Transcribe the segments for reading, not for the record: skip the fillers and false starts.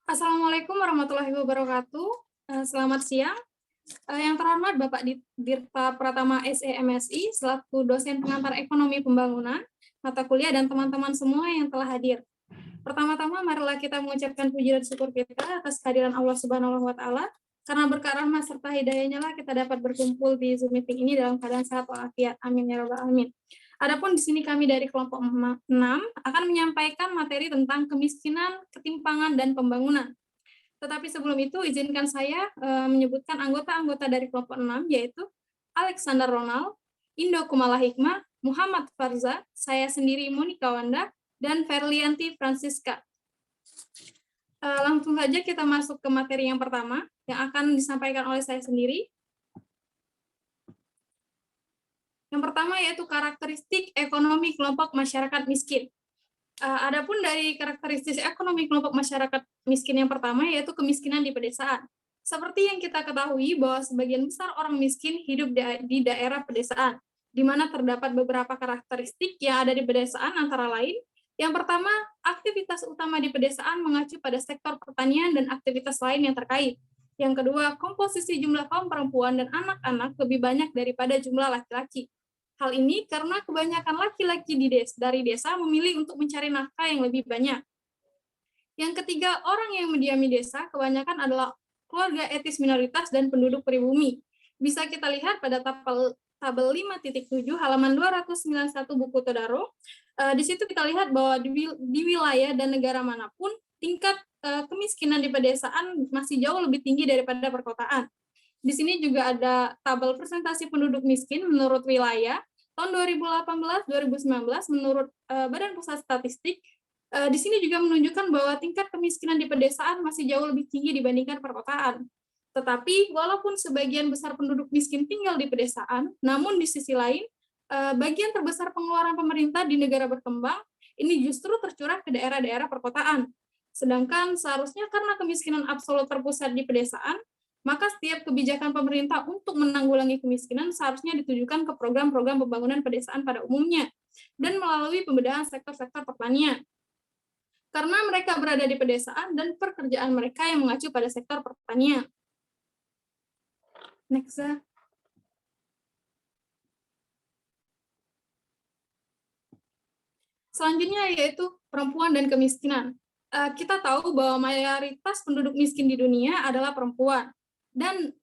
Assalamualaikum warahmatullahi wabarakatuh. Selamat siang. Yang terhormat Bapak Dirta Pratama SEMSI selaku dosen pengantar ekonomi pembangunan, mata kuliah dan teman-teman semua yang telah hadir. Pertama-tama marilah kita mengucapkan puji dan syukur kita atas kehadiran Allah Subhanahu wa taala. Karena berkah rahmat serta hidayahnya lah kita dapat berkumpul di Zoom meeting ini dalam keadaan sehat walafiat. Amin ya rabbal alamin. Adapun di sini kami dari kelompok 6 akan menyampaikan materi tentang kemiskinan, ketimpangan, dan pembangunan. Tetapi sebelum itu, izinkan saya menyebutkan anggota-anggota dari kelompok 6, yaitu Alexander Ronald, Indo Kumala Hikmah, Muhammad Farza, saya sendiri Monika Wanda, dan Ferlianti Francisca. Langsung saja kita masuk ke materi yang pertama, yang akan disampaikan oleh saya sendiri. Yang pertama yaitu karakteristik ekonomi kelompok masyarakat miskin. Adapun dari karakteristik ekonomi kelompok masyarakat miskin yang pertama yaitu kemiskinan di pedesaan. Seperti yang kita ketahui bahwa sebagian besar orang miskin hidup di daerah pedesaan, di mana terdapat beberapa karakteristik yang ada di pedesaan antara lain. Yang pertama, aktivitas utama di pedesaan mengacu pada sektor pertanian dan aktivitas lain yang terkait. Yang kedua, komposisi jumlah kaum perempuan dan anak-anak lebih banyak daripada jumlah laki-laki. Hal ini karena kebanyakan laki-laki dari desa memilih untuk mencari nafkah yang lebih banyak. Yang ketiga, orang yang mendiami desa kebanyakan adalah keluarga etnis minoritas dan penduduk pribumi. Bisa kita lihat pada tabel 5.7 halaman 291 buku Todaro. Di situ kita lihat bahwa di wilayah dan negara manapun tingkat kemiskinan di pedesaan masih jauh lebih tinggi daripada perkotaan. Di sini juga ada tabel presentasi penduduk miskin menurut wilayah tahun 2018-2019 menurut Badan Pusat Statistik. Di sini juga menunjukkan bahwa tingkat kemiskinan di pedesaan masih jauh lebih tinggi dibandingkan perkotaan. Tetapi walaupun sebagian besar penduduk miskin tinggal di pedesaan, namun di sisi lain bagian terbesar pengeluaran pemerintah di negara berkembang ini justru tercurah ke daerah-daerah perkotaan. Sedangkan seharusnya karena kemiskinan absolut terpusat di pedesaan, maka setiap kebijakan pemerintah untuk menanggulangi kemiskinan seharusnya ditujukan ke program-program pembangunan pedesaan pada umumnya dan melalui pembedahan sektor-sektor pertanian. Karena mereka berada di pedesaan dan pekerjaan mereka yang mengacu pada sektor pertanian. Next. Selanjutnya yaitu perempuan dan kemiskinan. Kita tahu bahwa mayoritas penduduk miskin di dunia adalah perempuan. Dan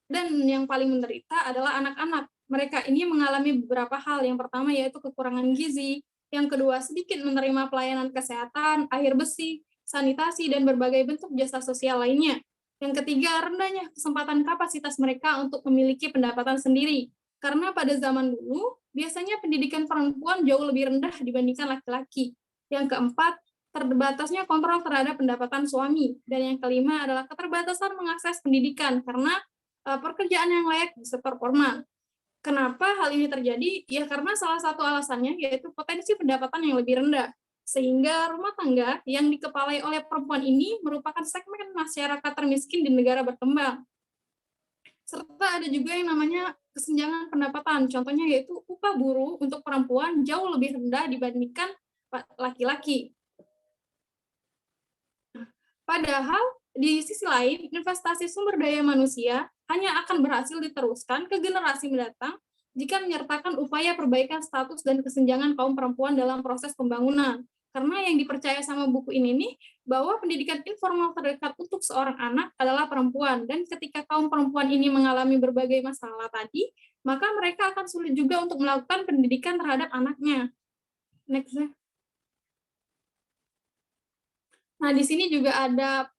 yang paling menderita adalah anak-anak. Mereka ini mengalami beberapa hal. Yang pertama yaitu kekurangan gizi, yang kedua sedikit menerima pelayanan kesehatan, air bersih, sanitasi, dan berbagai bentuk jasa sosial lainnya. Yang ketiga, rendahnya kesempatan kapasitas mereka untuk memiliki pendapatan sendiri. Karena pada zaman dulu, biasanya pendidikan perempuan jauh lebih rendah dibandingkan laki-laki. Yang keempat, terbatasnya kontrol terhadap pendapatan suami. Dan yang kelima adalah keterbatasan mengakses pendidikan karena pekerjaan yang layak di sektor formal. Kenapa hal ini terjadi? Ya karena salah satu alasannya yaitu potensi pendapatan yang lebih rendah. Sehingga rumah tangga yang dikepalai oleh perempuan ini merupakan segmen masyarakat termiskin di negara berkembang. Serta ada juga yang namanya kesenjangan pendapatan. Contohnya yaitu upah buruh untuk perempuan jauh lebih rendah dibandingkan laki-laki. Padahal di sisi lain, investasi sumber daya manusia hanya akan berhasil diteruskan ke generasi mendatang jika menyertakan upaya perbaikan status dan kesenjangan kaum perempuan dalam proses pembangunan. Karena yang dipercaya sama buku ini nih, bahwa pendidikan informal terdekat untuk seorang anak adalah perempuan. Dan ketika kaum perempuan ini mengalami berbagai masalah tadi, maka mereka akan sulit juga untuk melakukan pendidikan terhadap anaknya. Next. Nah, di sini juga ada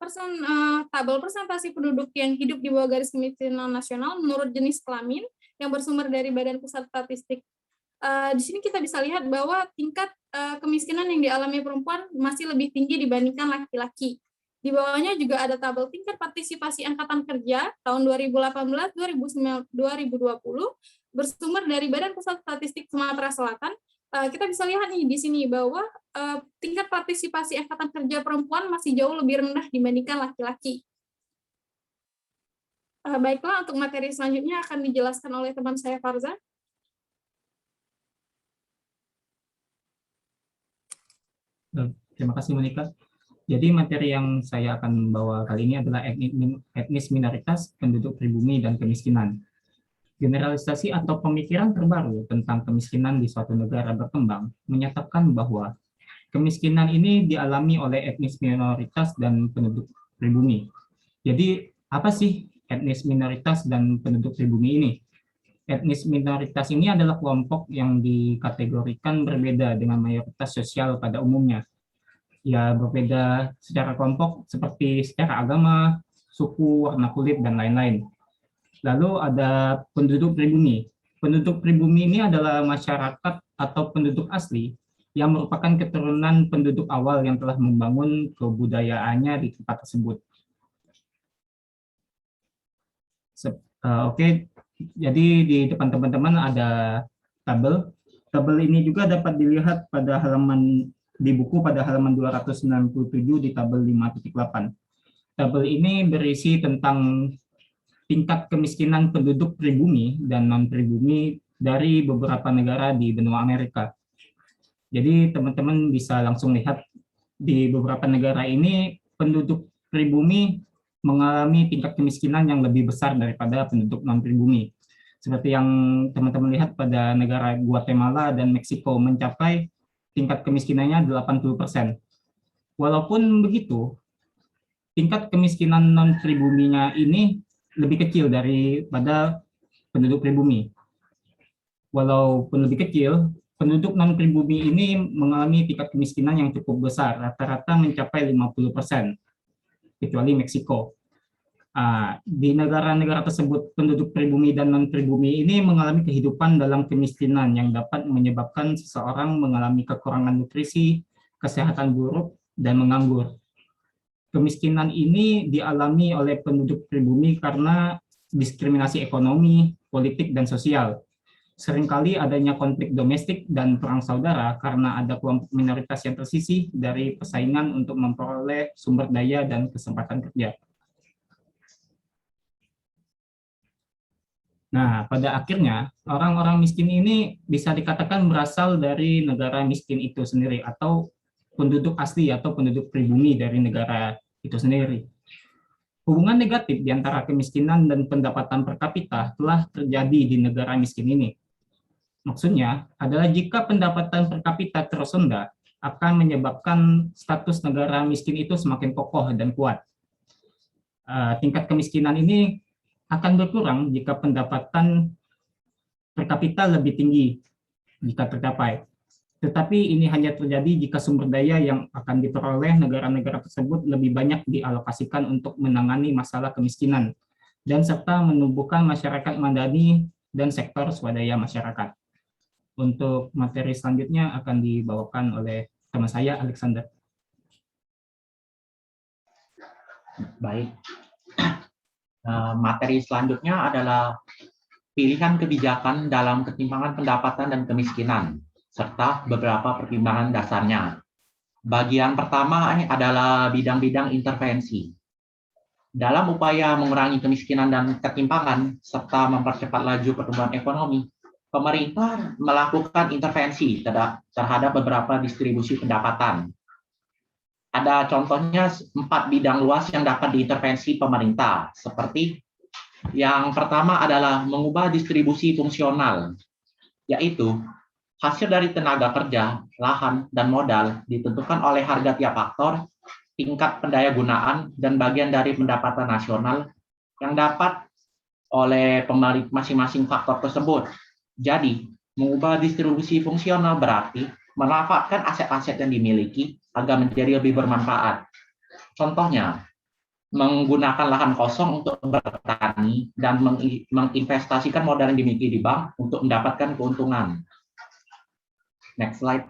tabel presentasi penduduk yang hidup di bawah garis kemiskinan nasional menurut jenis kelamin yang bersumber dari Badan Pusat Statistik. Di sini kita bisa lihat bahwa tingkat kemiskinan yang dialami perempuan masih lebih tinggi dibandingkan laki-laki. Di bawahnya juga ada tabel tingkat partisipasi angkatan kerja tahun 2018-2020 bersumber dari Badan Pusat Statistik Sumatera Selatan. Kita bisa lihat nih di sini bahwa tingkat partisipasi angkatan kerja perempuan masih jauh lebih rendah dibandingkan laki-laki. Baiklah, untuk materi selanjutnya akan dijelaskan oleh teman saya Farza. Terima kasih Monika. Jadi materi yang saya akan bawa kali ini adalah etnis minoritas, penduduk pribumi, dan kemiskinan. Generalisasi atau pemikiran terbaru tentang kemiskinan di suatu negara berkembang menyatakan bahwa kemiskinan ini dialami oleh etnis minoritas dan penduduk pribumi. Jadi, apa sih etnis minoritas dan penduduk pribumi ini? Etnis minoritas ini adalah kelompok yang dikategorikan berbeda dengan mayoritas sosial pada umumnya. Ya, berbeda secara kelompok seperti secara agama, suku, warna kulit, dan lain-lain. Lalu ada penduduk pribumi. Penduduk pribumi ini adalah masyarakat atau penduduk asli yang merupakan keturunan penduduk awal yang telah membangun kebudayaannya di tempat tersebut. Oke, jadi di depan teman-teman ada tabel. Tabel ini juga dapat dilihat pada halaman di buku pada halaman 297 di tabel 5.8. Tabel ini berisi tentang tingkat kemiskinan penduduk pribumi dan non-pribumi dari beberapa negara di benua Amerika. Jadi teman-teman bisa langsung lihat di beberapa negara ini penduduk pribumi mengalami tingkat kemiskinan yang lebih besar daripada penduduk non-pribumi. Seperti yang teman-teman lihat pada negara Guatemala dan Meksiko mencapai tingkat kemiskinannya 80%. Walaupun begitu, tingkat kemiskinan non-pribuminya ini lebih kecil daripada penduduk pribumi. Walaupun lebih kecil, penduduk non-pribumi ini mengalami tingkat kemiskinan yang cukup besar, rata-rata mencapai 50%, kecuali Meksiko. Di negara-negara tersebut, penduduk pribumi dan non-pribumi ini mengalami kehidupan dalam kemiskinan yang dapat menyebabkan seseorang mengalami kekurangan nutrisi, kesehatan buruk, dan menganggur. Kemiskinan ini dialami oleh penduduk pribumi karena diskriminasi ekonomi, politik, dan sosial. Seringkali adanya konflik domestik dan perang saudara karena ada kelompok minoritas yang tersisih dari persaingan untuk memperoleh sumber daya dan kesempatan kerja. Nah, pada akhirnya, orang-orang miskin ini bisa dikatakan berasal dari negara miskin itu sendiri, atau penduduk asli atau penduduk pribumi dari negara itu sendiri. Hubungan negatif di antara kemiskinan dan pendapatan per kapita telah terjadi di negara miskin ini. Maksudnya adalah jika pendapatan per kapita terus rendah, akan menyebabkan status negara miskin itu semakin kokoh dan kuat. Tingkat kemiskinan ini akan berkurang jika pendapatan per kapita lebih tinggi jika tercapai. Tetapi ini hanya terjadi jika sumber daya yang akan diperoleh negara-negara tersebut lebih banyak dialokasikan untuk menangani masalah kemiskinan dan serta menumbuhkan masyarakat madani dan sektor swadaya masyarakat. Untuk materi selanjutnya akan dibawakan oleh teman saya, Alexander. Baik. Materi selanjutnya adalah pilihan kebijakan dalam ketimpangan pendapatan dan kemiskinan, serta beberapa pertimbangan dasarnya. Bagian pertama adalah bidang-bidang intervensi. Dalam upaya mengurangi kemiskinan dan ketimpangan, serta mempercepat laju pertumbuhan ekonomi, pemerintah melakukan intervensi terhadap beberapa distribusi pendapatan. Ada contohnya 4 bidang luas yang dapat diintervensi pemerintah, seperti yang pertama adalah mengubah distribusi fungsional, yaitu hasil dari tenaga kerja, lahan, dan modal ditentukan oleh harga tiap faktor, tingkat pendayagunaan, dan bagian dari pendapatan nasional yang dapat oleh pemilik masing-masing faktor tersebut. Jadi, mengubah distribusi fungsional berarti memanfaatkan aset-aset yang dimiliki agar menjadi lebih bermanfaat. Contohnya, menggunakan lahan kosong untuk bertani dan menginvestasikan modal yang dimiliki di bank untuk mendapatkan keuntungan. Next slide.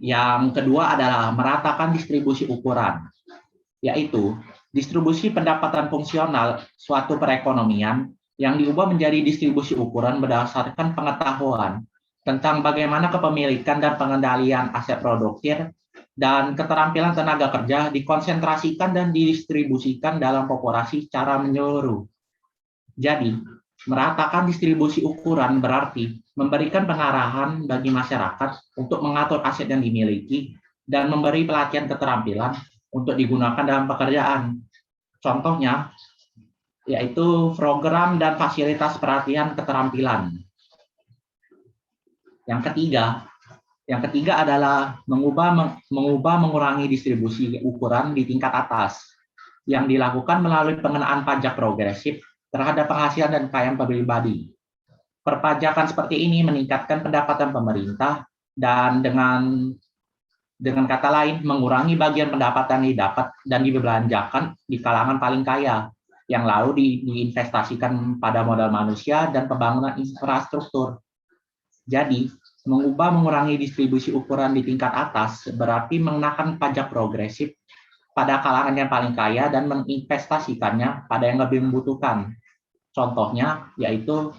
Yang kedua adalah meratakan distribusi ukuran, yaitu distribusi pendapatan fungsional suatu perekonomian yang diubah menjadi distribusi ukuran berdasarkan pengetahuan tentang bagaimana kepemilikan dan pengendalian aset produktif dan keterampilan tenaga kerja dikonsentrasikan dan didistribusikan dalam populasi secara menyeluruh. Jadi, Meratakan distribusi ukuran berarti memberikan pengarahan bagi masyarakat untuk mengatur aset yang dimiliki dan memberi pelatihan keterampilan untuk digunakan dalam pekerjaan. Contohnya, yaitu program dan fasilitas pelatihan keterampilan. Yang ketiga adalah mengubah mengurangi distribusi ukuran di tingkat atas yang dilakukan melalui pengenaan pajak progresif terhadap penghasilan dan kekayaan pribadi. Perpajakan seperti ini meningkatkan pendapatan pemerintah dan dengan kata lain mengurangi bagian pendapatan yang didapat dan dibelanjakan di kalangan paling kaya yang lalu diinvestasikan pada modal manusia dan pembangunan infrastruktur. Jadi, mengurangi distribusi ukuran di tingkat atas berarti mengenakan pajak progresif pada kalangan yang paling kaya dan menginvestasikannya pada yang lebih membutuhkan. Contohnya yaitu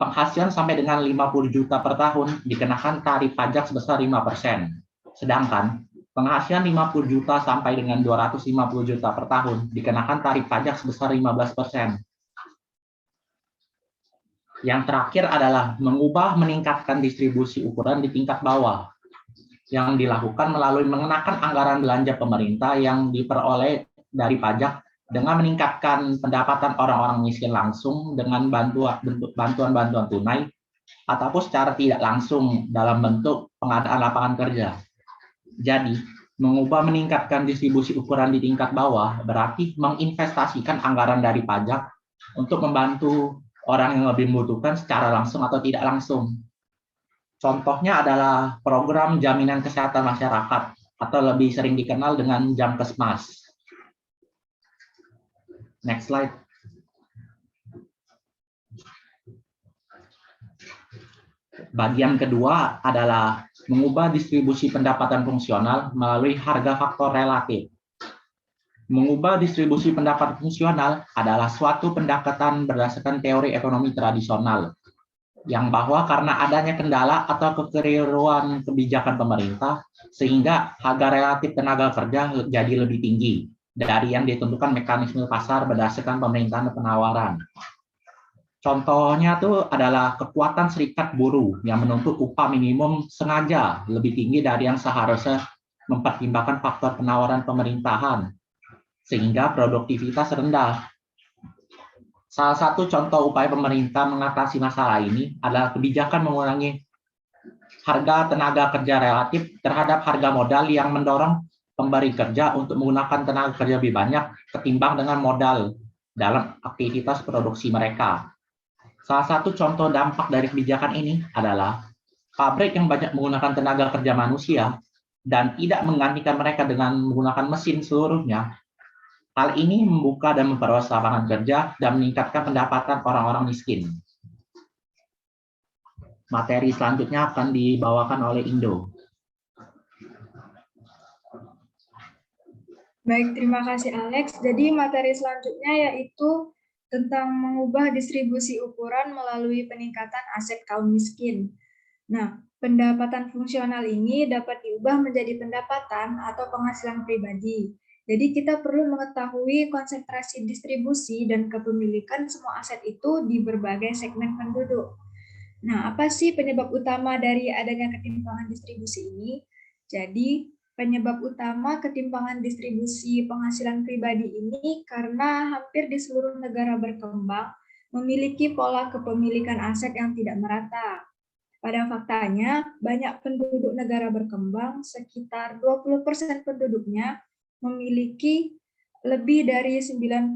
penghasilan sampai dengan 50 juta per tahun dikenakan tarif pajak sebesar 5%. Sedangkan penghasilan 50 juta sampai dengan 250 juta per tahun dikenakan tarif pajak sebesar 15%. Yang terakhir adalah meningkatkan distribusi ukuran di tingkat bawah yang dilakukan melalui mengenakan anggaran belanja pemerintah yang diperoleh dari pajak dengan meningkatkan pendapatan orang-orang miskin langsung dengan bantuan-bantuan tunai ataupun secara tidak langsung dalam bentuk pengadaan lapangan kerja. Jadi, meningkatkan distribusi ukuran di tingkat bawah berarti menginvestasikan anggaran dari pajak untuk membantu orang yang lebih membutuhkan secara langsung atau tidak langsung. Contohnya adalah program jaminan kesehatan masyarakat atau lebih sering dikenal dengan Jamkesmas. Next slide. Bagian kedua adalah mengubah distribusi pendapatan fungsional melalui harga faktor relatif. Mengubah distribusi pendapatan fungsional adalah suatu pendekatan berdasarkan teori ekonomi tradisional yang bahwa karena adanya kendala atau kekeliruan kebijakan pemerintah sehingga harga relatif tenaga kerja jadi lebih tinggi dari yang ditentukan mekanisme pasar berdasarkan pemerintahan dan penawaran. Contohnya itu adalah kekuatan serikat buruh yang menuntut upah minimum sengaja lebih tinggi dari yang seharusnya mempertimbangkan faktor penawaran pemerintahan sehingga produktivitas rendah. Salah satu contoh upaya pemerintah mengatasi masalah ini adalah kebijakan mengurangi harga tenaga kerja relatif terhadap harga modal yang mendorong pemberi kerja untuk menggunakan tenaga kerja lebih banyak ketimbang dengan modal dalam aktivitas produksi mereka. Salah satu contoh dampak dari kebijakan ini adalah pabrik yang banyak menggunakan tenaga kerja manusia dan tidak menggantikan mereka dengan menggunakan mesin seluruhnya. Hal ini membuka dan memperluas lapangan kerja dan meningkatkan pendapatan orang-orang miskin. Materi selanjutnya akan dibawakan oleh Indo. Baik, terima kasih Alex. Jadi materi selanjutnya yaitu tentang mengubah distribusi ukuran melalui peningkatan aset kaum miskin. Nah, pendapatan fungsional ini dapat diubah menjadi pendapatan atau penghasilan pribadi. Jadi kita perlu mengetahui konsentrasi distribusi dan kepemilikan semua aset itu di berbagai segmen penduduk. Nah, apa sih penyebab utama dari adanya ketimpangan distribusi ini? Jadi, penyebab utama ketimpangan distribusi penghasilan pribadi ini karena hampir di seluruh negara berkembang memiliki pola kepemilikan aset yang tidak merata. Pada faktanya, banyak penduduk negara berkembang, sekitar 20% penduduknya, memiliki lebih dari 90%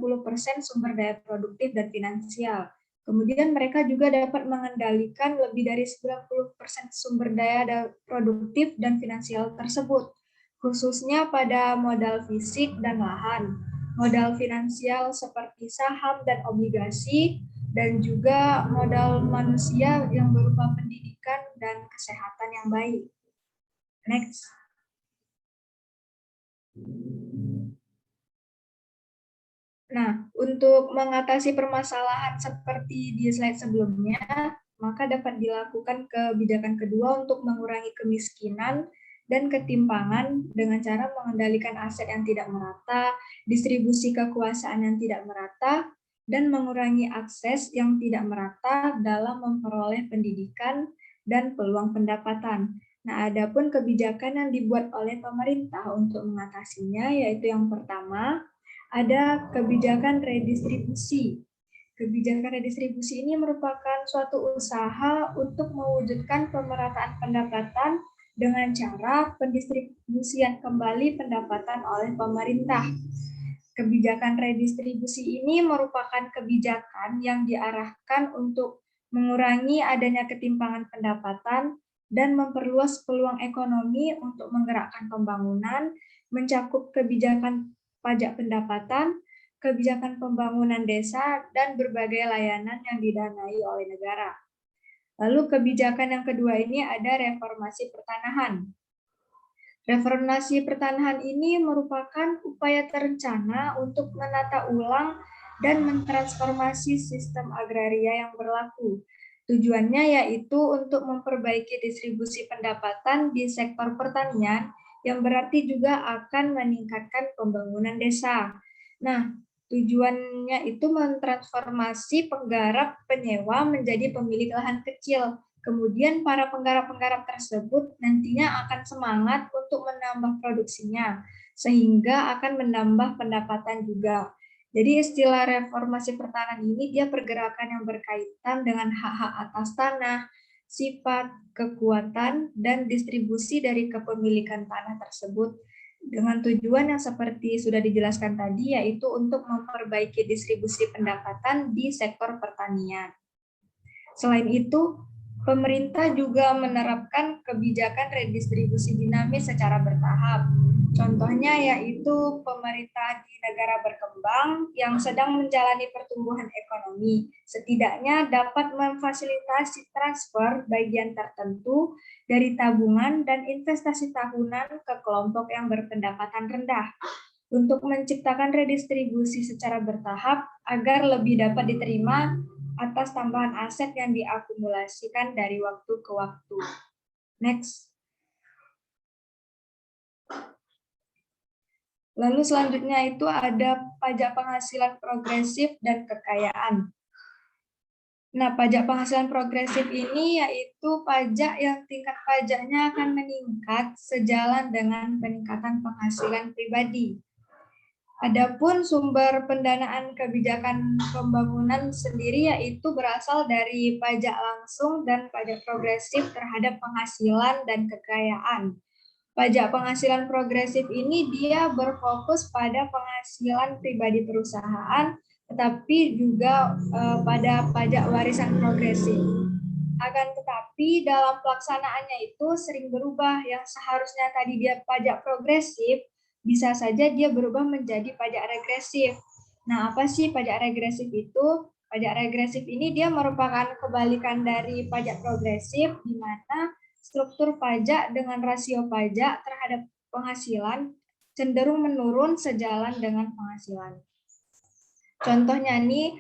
sumber daya produktif dan finansial. Kemudian mereka juga dapat mengendalikan lebih dari 90% sumber daya produktif dan finansial tersebut, khususnya pada modal fisik dan lahan, modal finansial seperti saham dan obligasi, dan juga modal manusia yang berupa pendidikan dan kesehatan yang baik. Next. Nah, untuk mengatasi permasalahan seperti di slide sebelumnya, maka dapat dilakukan kebijakan kedua untuk mengurangi kemiskinan dan ketimpangan dengan cara mengendalikan aset yang tidak merata, distribusi kekuasaan yang tidak merata, dan mengurangi akses yang tidak merata dalam memperoleh pendidikan dan peluang pendapatan. Nah, adapun kebijakan yang dibuat oleh pemerintah untuk mengatasinya, yaitu yang pertama, ada kebijakan redistribusi. Kebijakan redistribusi ini merupakan suatu usaha untuk mewujudkan pemerataan pendapatan dengan cara pendistribusian kembali pendapatan oleh pemerintah. Kebijakan redistribusi ini merupakan kebijakan yang diarahkan untuk mengurangi adanya ketimpangan pendapatan dan memperluas peluang ekonomi untuk menggerakkan pembangunan, mencakup kebijakan pajak pendapatan, kebijakan pembangunan desa, dan berbagai layanan yang didanai oleh negara. Lalu kebijakan yang kedua ini ada reformasi pertanahan. Reformasi pertanahan ini merupakan upaya terencana untuk menata ulang dan mentransformasi sistem agraria yang berlaku. Tujuannya yaitu untuk memperbaiki distribusi pendapatan di sektor pertanian yang berarti juga akan meningkatkan pembangunan desa. Nah, tujuannya itu mentransformasi penggarap penyewa menjadi pemilik lahan kecil. Kemudian para penggarap-penggarap tersebut nantinya akan semangat untuk menambah produksinya, sehingga akan menambah pendapatan juga. Jadi istilah reformasi pertanahan ini dia pergerakan yang berkaitan dengan hak-hak atas tanah, sifat, kekuatan, dan distribusi dari kepemilikan tanah tersebut dengan tujuan yang seperti sudah dijelaskan tadi, yaitu untuk memperbaiki distribusi pendapatan di sektor pertanian. Selain itu, pemerintah juga menerapkan kebijakan redistribusi dinamis secara bertahap. Contohnya yaitu pemerintah di negara berkembang yang sedang menjalani pertumbuhan ekonomi, setidaknya dapat memfasilitasi transfer bagian tertentu dari tabungan dan investasi tahunan ke kelompok yang berpendapatan rendah untuk menciptakan redistribusi secara bertahap agar lebih dapat diterima atas tambahan aset yang diakumulasikan dari waktu ke waktu. Next. Lalu selanjutnya itu ada pajak penghasilan progresif dan kekayaan. Nah, pajak penghasilan progresif ini yaitu pajak yang tingkat pajaknya akan meningkat sejalan dengan peningkatan penghasilan pribadi. Adapun sumber pendanaan kebijakan pembangunan sendiri yaitu berasal dari pajak langsung dan pajak progresif terhadap penghasilan dan kekayaan. Pajak penghasilan progresif ini dia berfokus pada penghasilan pribadi perusahaan, tetapi juga pada pajak warisan progresif. Akan tetapi dalam pelaksanaannya itu sering berubah, yang seharusnya tadi dia pajak progresif, bisa saja dia berubah menjadi pajak regresif. Nah, apa sih pajak regresif itu? Pajak regresif ini dia merupakan kebalikan dari pajak progresif, di mana struktur pajak dengan rasio pajak terhadap penghasilan cenderung menurun sejalan dengan penghasilan. Contohnya nih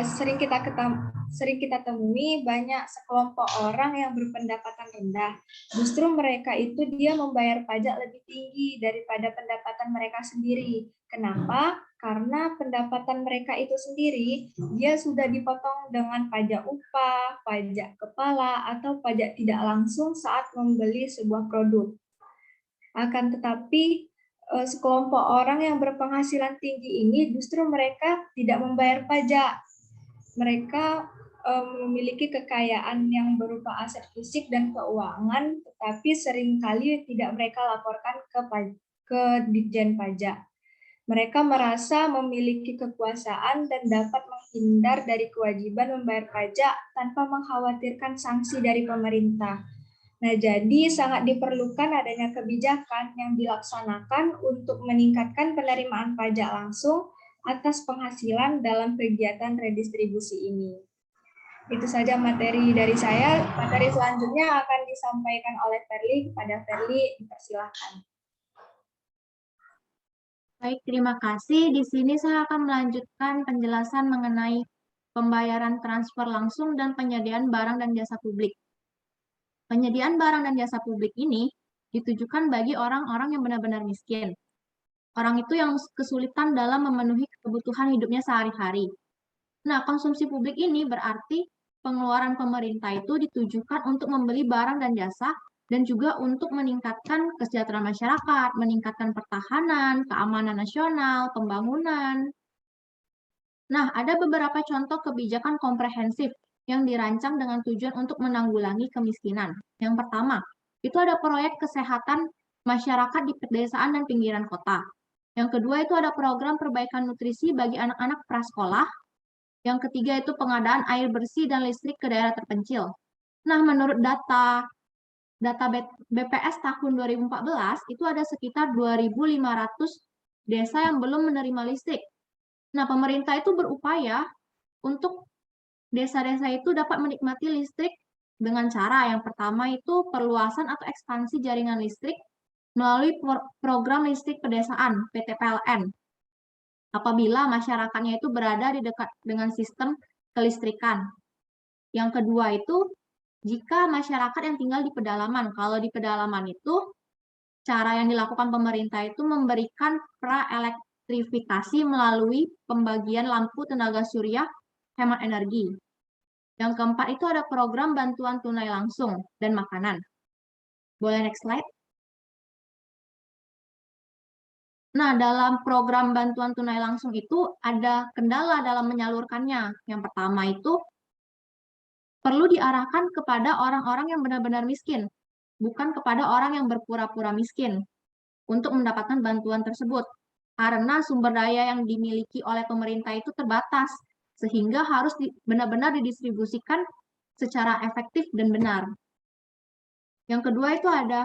sering kita temui banyak sekelompok orang yang berpendapatan rendah. Justru mereka itu dia membayar pajak lebih tinggi daripada pendapatan mereka sendiri. Kenapa? Karena pendapatan mereka itu sendiri dia sudah dipotong dengan pajak upah, pajak kepala, atau pajak tidak langsung saat membeli sebuah produk. Akan tetapi sekelompok orang yang berpenghasilan tinggi ini justru mereka tidak membayar pajak. Mereka memiliki kekayaan yang berupa aset fisik dan keuangan, tetapi seringkali tidak mereka laporkan ke Ditjen Pajak. Mereka merasa memiliki kekuasaan dan dapat menghindar dari kewajiban membayar pajak tanpa mengkhawatirkan sanksi dari pemerintah. Nah, jadi sangat diperlukan adanya kebijakan yang dilaksanakan untuk meningkatkan penerimaan pajak langsung atas penghasilan dalam kegiatan redistribusi ini. Itu saja materi dari saya. Materi selanjutnya akan disampaikan oleh Ferly. Kepada Ferly, dipersilakan. Baik, terima kasih. Di sini saya akan melanjutkan penjelasan mengenai pembayaran transfer langsung dan penyediaan barang dan jasa publik. Penyediaan barang dan jasa publik ini ditujukan bagi orang-orang yang benar-benar miskin. Orang itu yang kesulitan dalam memenuhi kebutuhan hidupnya sehari-hari. Nah, konsumsi publik ini berarti pengeluaran pemerintah itu ditujukan untuk membeli barang dan jasa dan juga untuk meningkatkan kesejahteraan masyarakat, meningkatkan pertahanan, keamanan nasional, pembangunan. Nah, ada beberapa contoh kebijakan komprehensif yang dirancang dengan tujuan untuk menanggulangi kemiskinan. Yang pertama, itu ada proyek kesehatan masyarakat di pedesaan dan pinggiran kota. Yang kedua itu ada program perbaikan nutrisi bagi anak-anak prasekolah. Yang ketiga itu pengadaan air bersih dan listrik ke daerah terpencil. Nah, menurut data BPS tahun 2014 itu ada sekitar 2.500 desa yang belum menerima listrik. Nah, pemerintah itu berupaya untuk desa-desa itu dapat menikmati listrik dengan cara yang pertama itu perluasan atau ekspansi jaringan listrik melalui program listrik pedesaan (PTPLN). Apabila masyarakatnya itu berada di dekat dengan sistem kelistrikan. Yang kedua itu jika masyarakat yang tinggal di pedalaman. Kalau di pedalaman itu cara yang dilakukan pemerintah itu memberikan praelektrifikasi melalui pembagian lampu tenaga surya hemat energi. Yang keempat itu ada program bantuan tunai langsung dan makanan. Boleh next slide? Nah, dalam program bantuan tunai langsung itu ada kendala dalam menyalurkannya. Yang pertama itu perlu diarahkan kepada orang-orang yang benar-benar miskin, bukan kepada orang yang berpura-pura miskin untuk mendapatkan bantuan tersebut. Karena sumber daya yang dimiliki oleh pemerintah itu terbatas, sehingga harus benar-benar didistribusikan secara efektif dan benar. Yang kedua itu ada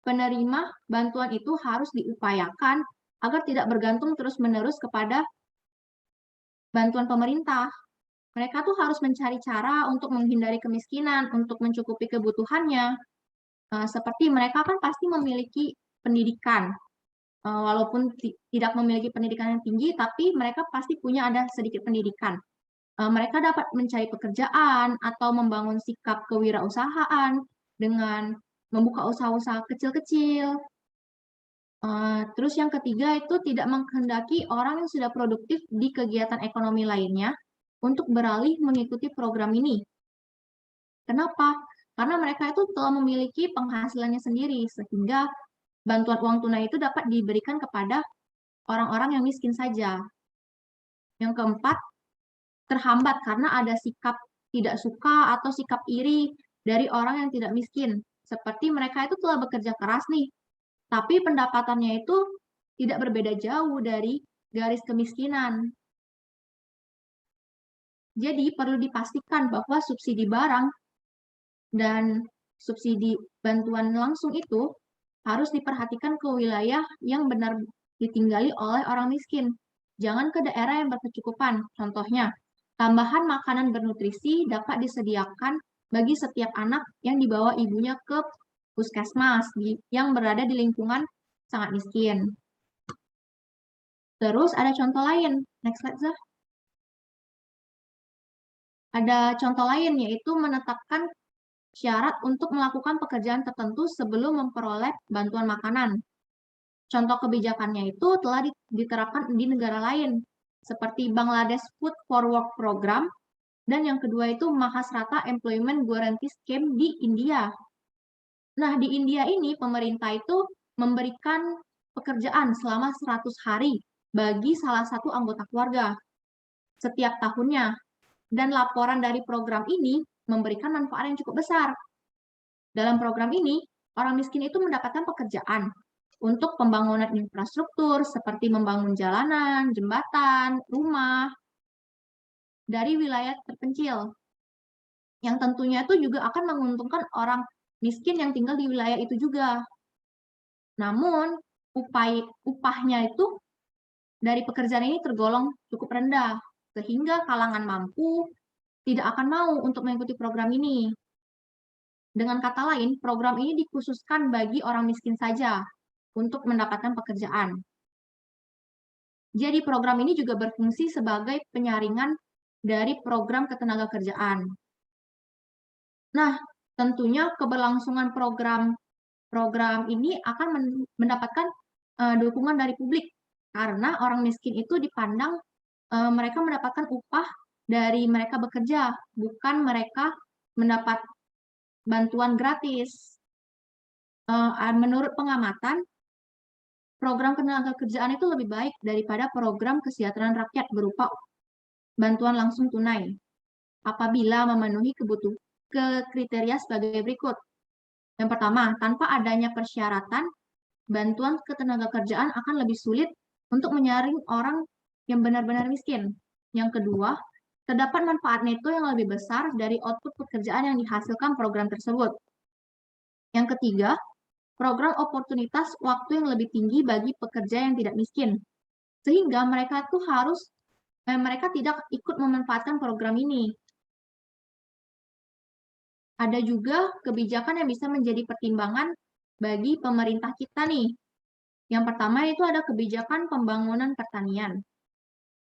penerima bantuan itu harus diupayakan agar tidak bergantung terus-menerus kepada bantuan pemerintah. Mereka tuh harus mencari cara untuk menghindari kemiskinan, untuk mencukupi kebutuhannya. Seperti mereka kan pasti memiliki pendidikan, walaupun tidak memiliki pendidikan yang tinggi, tapi mereka pasti punya ada sedikit pendidikan. Mereka dapat mencari pekerjaan atau membangun sikap kewirausahaan dengan membuka usaha-usaha kecil-kecil. Terus yang ketiga itu tidak menghendaki orang yang sudah produktif di kegiatan ekonomi lainnya untuk beralih mengikuti program ini. Kenapa? Karena mereka itu telah memiliki penghasilannya sendiri, sehingga bantuan uang tunai itu dapat diberikan kepada orang-orang yang miskin saja. Yang keempat, terhambat karena ada sikap tidak suka atau sikap iri dari orang yang tidak miskin. Seperti mereka itu telah bekerja keras nih, tapi pendapatannya itu tidak berbeda jauh dari garis kemiskinan. Jadi perlu dipastikan bahwa subsidi barang dan subsidi bantuan langsung itu harus diperhatikan ke wilayah yang benar ditinggali oleh orang miskin. Jangan ke daerah yang berkecukupan. Contohnya, tambahan makanan bernutrisi dapat disediakan bagi setiap anak yang dibawa ibunya ke puskesmas yang berada di lingkungan sangat miskin. Terus ada contoh lain. Next slide, Zah. Ada contoh lain yaitu menetapkan syarat untuk melakukan pekerjaan tertentu sebelum memperoleh bantuan makanan. Contoh kebijakannya itu telah diterapkan di negara lain, seperti Bangladesh Food for Work Program, dan yang kedua itu Maharashtra Employment Guarantee Scheme di India. Nah, di India ini pemerintah itu memberikan pekerjaan selama 100 hari bagi salah satu anggota keluarga setiap tahunnya. Dan laporan dari program ini memberikan manfaat yang cukup besar. Dalam program ini, orang miskin itu mendapatkan pekerjaan untuk pembangunan infrastruktur seperti membangun jalanan, jembatan, rumah dari wilayah terpencil. Yang tentunya itu juga akan menguntungkan orang miskin yang tinggal di wilayah itu juga. Namun, upahnya itu dari pekerjaan ini tergolong cukup rendah, sehingga kalangan mampu tidak akan mau untuk mengikuti program ini. Dengan kata lain, program ini dikhususkan bagi orang miskin saja untuk mendapatkan pekerjaan. Jadi program ini juga berfungsi sebagai penyaringan dari program ketenagakerjaan. Nah, tentunya keberlangsungan program ini akan mendapatkan dukungan dari publik karena orang miskin itu dipandang mereka mendapatkan upah dari mereka bekerja, bukan mereka mendapat bantuan gratis. Menurut pengamatan, program ketenagakerjaan itu lebih baik daripada program kesejahteraan rakyat berupa bantuan langsung tunai apabila memenuhi kriteria sebagai berikut. Yang pertama, tanpa adanya persyaratan, bantuan ketenagakerjaan akan lebih sulit untuk menyaring orang yang benar-benar miskin. Yang kedua, terdapat manfaat neto yang lebih besar dari output pekerjaan yang dihasilkan program tersebut. Yang ketiga, program oportunitas waktu yang lebih tinggi bagi pekerja yang tidak miskin. Sehingga mereka tidak ikut memanfaatkan program ini. Ada juga kebijakan yang bisa menjadi pertimbangan bagi pemerintah kita nih. Yang pertama itu ada kebijakan pembangunan pertanian.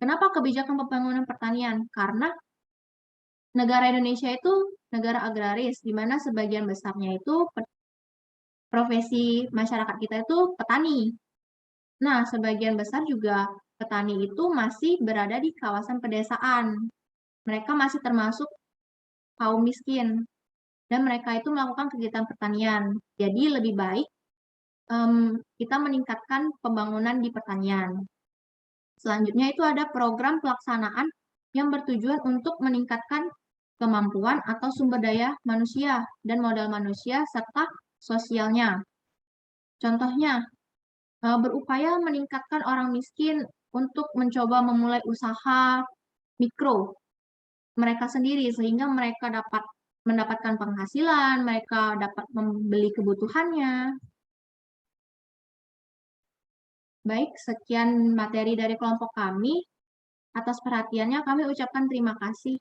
Kenapa kebijakan pembangunan pertanian? Karena negara Indonesia itu negara agraris, di mana sebagian besarnya itu profesi masyarakat kita itu petani. Nah, sebagian besar juga petani itu masih berada di kawasan pedesaan. Mereka masih termasuk kaum miskin. Dan mereka itu melakukan kegiatan pertanian. Jadi lebih baik kita meningkatkan pembangunan di pertanian. Selanjutnya itu ada program pelaksanaan yang bertujuan untuk meningkatkan kemampuan atau sumber daya manusia dan modal manusia serta sosialnya. Contohnya, berupaya meningkatkan orang miskin untuk mencoba memulai usaha mikro mereka sendiri sehingga mereka dapat mendapatkan penghasilan, mereka dapat membeli kebutuhannya. Baik, sekian materi dari kelompok kami. Atas perhatiannya kami ucapkan terima kasih.